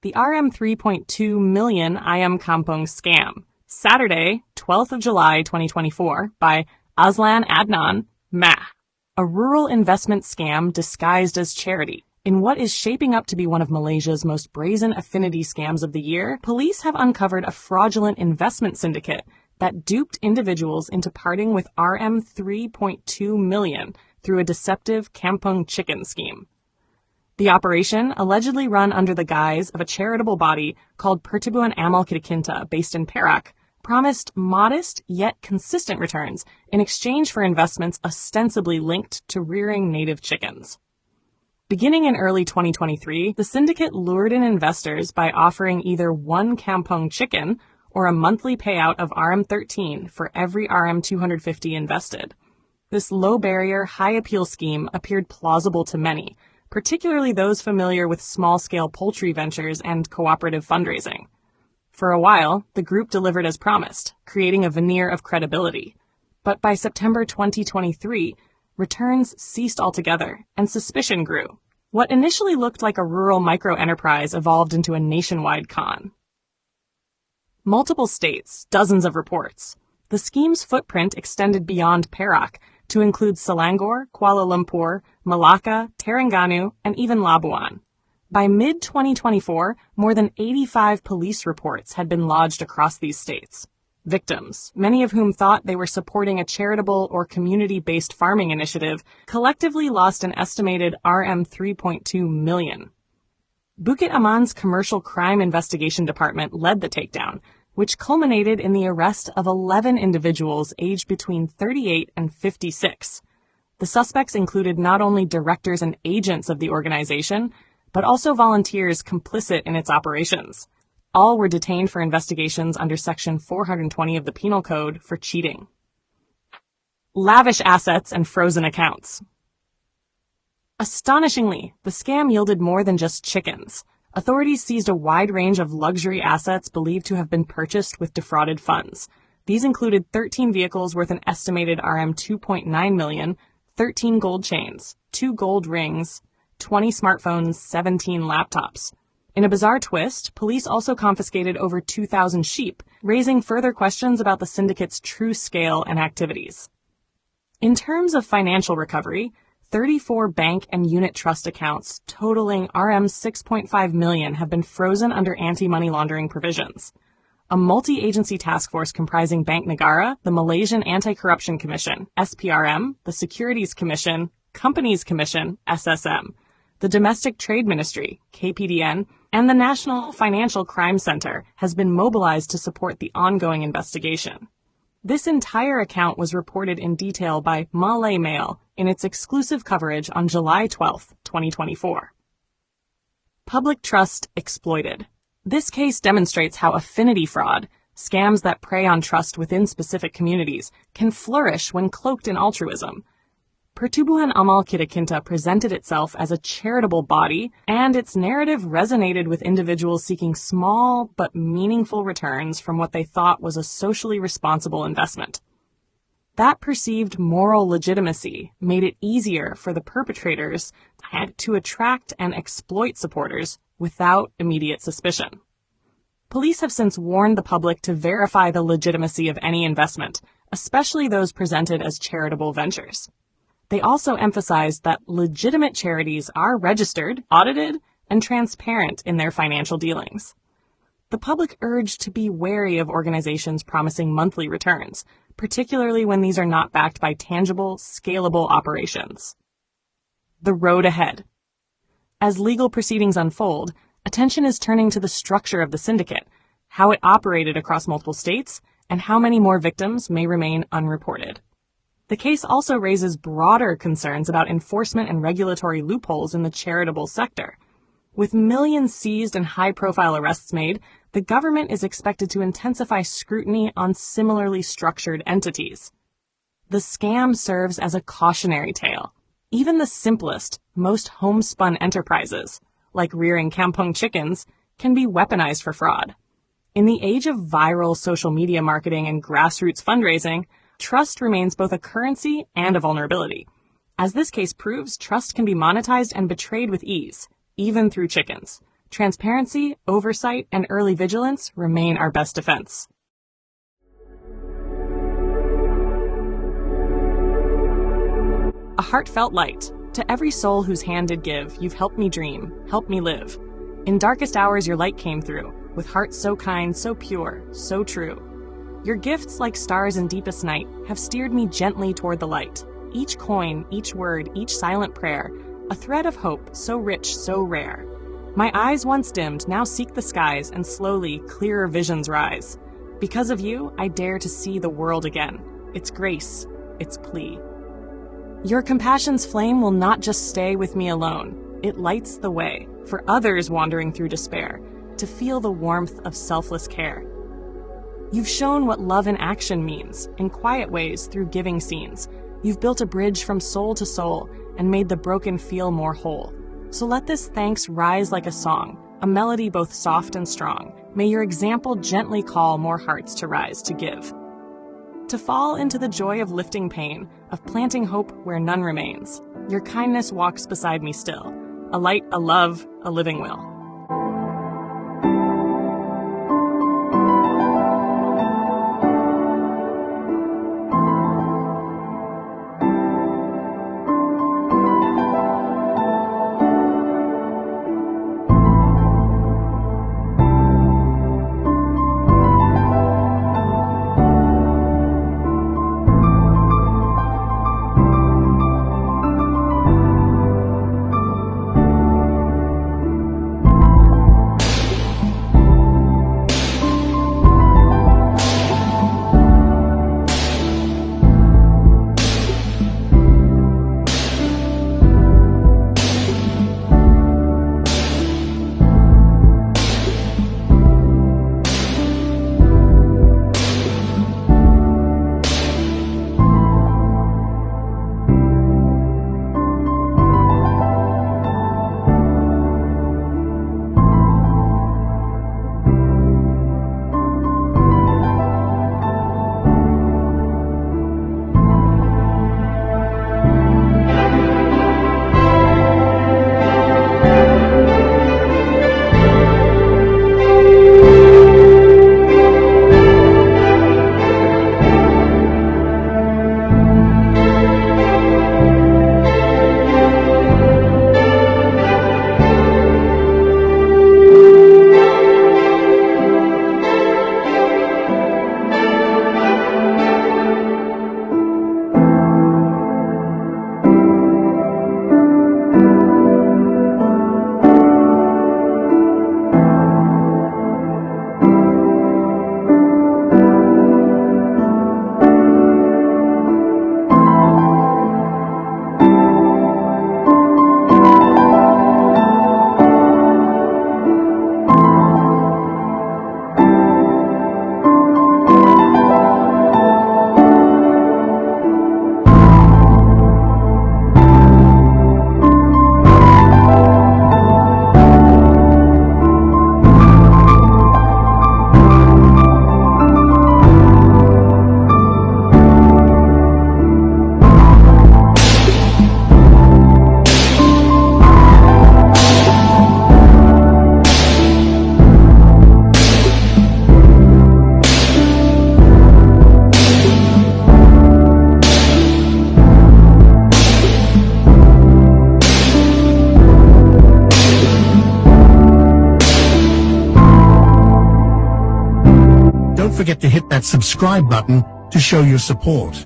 the RM3.2 million Ayam Kampung scam, Saturday, 12th of July 2024, by AZLAN ADNAN, a rural investment scam disguised as charity. In what is shaping up to be one of Malaysia's most brazen affinity scams of the year, police have uncovered a fraudulent investment syndicate that duped individuals into parting with RM3.2 million through a deceptive kampung chicken scheme. The operation, allegedly run under the guise of a charitable body called Pertubuhan Amal Kita Kinta based in Perak, promised modest yet consistent returns in exchange for investments ostensibly linked to rearing native chickens. Beginning in early 2023, the syndicate lured in investors by offering either one kampung chicken or a monthly payout of RM13 for every RM250 invested. This low-barrier, high-appeal scheme appeared plausible to many, particularly those familiar with small-scale poultry ventures and cooperative fundraising. For a while, the group delivered as promised, creating a veneer of credibility. But by September 2023, returns ceased altogether, and suspicion grew. What initially looked like a rural micro-enterprise evolved into a nationwide con. Multiple states, dozens of reports. The scheme's footprint extended beyond Perak to include Selangor, Kuala Lumpur, Malacca, Terengganu, and even Labuan. By mid-2024, more than 85 police reports had been lodged across these states. Victims, many of whom thought they were supporting a charitable or community-based farming initiative, collectively lost an estimated RM3.2 million. Bukit Aman's Commercial Crime Investigation Department led the takedown, which culminated in the arrest of 11 individuals aged between 38 and 56. The suspects included not only directors and agents of the organization, but also volunteers complicit in its operations. All were detained for investigations under Section 420 of the Penal Code for cheating. Lavish assets and frozen accounts. Astonishingly, the scam yielded more than just chickens. Authorities seized a wide range of luxury assets believed to have been purchased with defrauded funds. These included 13 vehicles worth an estimated RM2.9 million, 13 gold chains, 2 gold rings, 20 smartphones, 17 laptops. In a bizarre twist, police also confiscated over 2,000 sheep, raising further questions about the syndicate's true scale and activities. In terms of financial recovery, 34 bank and unit trust accounts totaling RM6.5 million have been frozen under anti-money laundering provisions. A multi-agency task force comprising Bank Negara, the Malaysian Anti-Corruption Commission, SPRM, the Securities Commission, Companies Commission, SSM, the Domestic Trade Ministry, KPDN, and the National Financial Crime Center has been mobilized to support the ongoing investigation. This entire account was reported in detail by Malay Mail in its exclusive coverage on July 12, 2024. Public trust exploited. This case demonstrates how affinity fraud, scams that prey on trust within specific communities, can flourish when cloaked in altruism. Pertubuhan Amal Kita Kinta presented itself as a charitable body, and its narrative resonated with individuals seeking small but meaningful returns from what they thought was a socially responsible investment. That perceived moral legitimacy made it easier for the perpetrators to attract and exploit supporters without immediate suspicion. Police have since warned the public to verify the legitimacy of any investment, especially those presented as charitable ventures. They also emphasized that legitimate charities are registered, audited, and transparent in their financial dealings. The public urged to be wary of organizations promising monthly returns, particularly when these are not backed by tangible, scalable operations. The road ahead. As legal proceedings unfold, attention is turning to the structure of the syndicate, how it operated across multiple states, and how many more victims may remain unreported. The case also raises broader concerns about enforcement and regulatory loopholes in the charitable sector. With millions seized and high-profile arrests made, the government is expected to intensify scrutiny on similarly structured entities. The scam serves as a cautionary tale. Even the simplest, most homespun enterprises, like rearing kampung chickens, can be weaponized for fraud. In the age of viral social media marketing and grassroots fundraising, trust remains both a currency and a vulnerability. As this case proves, trust can be monetized and betrayed with ease, even through chickens. Transparency, oversight, and early vigilance remain our best defense. A heartfelt light. To every soul whose hand did give, you've helped me dream, helped me live. In darkest hours your light came through, with hearts so kind, so pure, so true. Your gifts, like stars in deepest night, have steered me gently toward the light. Each coin, each word, each silent prayer, a thread of hope, so rich, so rare. My eyes once dimmed, now seek the skies, and slowly, clearer visions rise. Because of you, I dare to see the world again. Its grace, its plea. Your compassion's flame will not just stay with me alone. It lights the way, for others wandering through despair, to feel the warmth of selfless care. You've shown what love in action means, in quiet ways through giving scenes. You've built a bridge from soul to soul, and made the broken feel more whole. So let this thanks rise like a song, a melody both soft and strong. May your example gently call more hearts to rise to give. To fall into the joy of lifting pain, of planting hope where none remains. Your kindness walks beside me still, a light, a love, a living will. Don't forget to hit that subscribe button to show your support.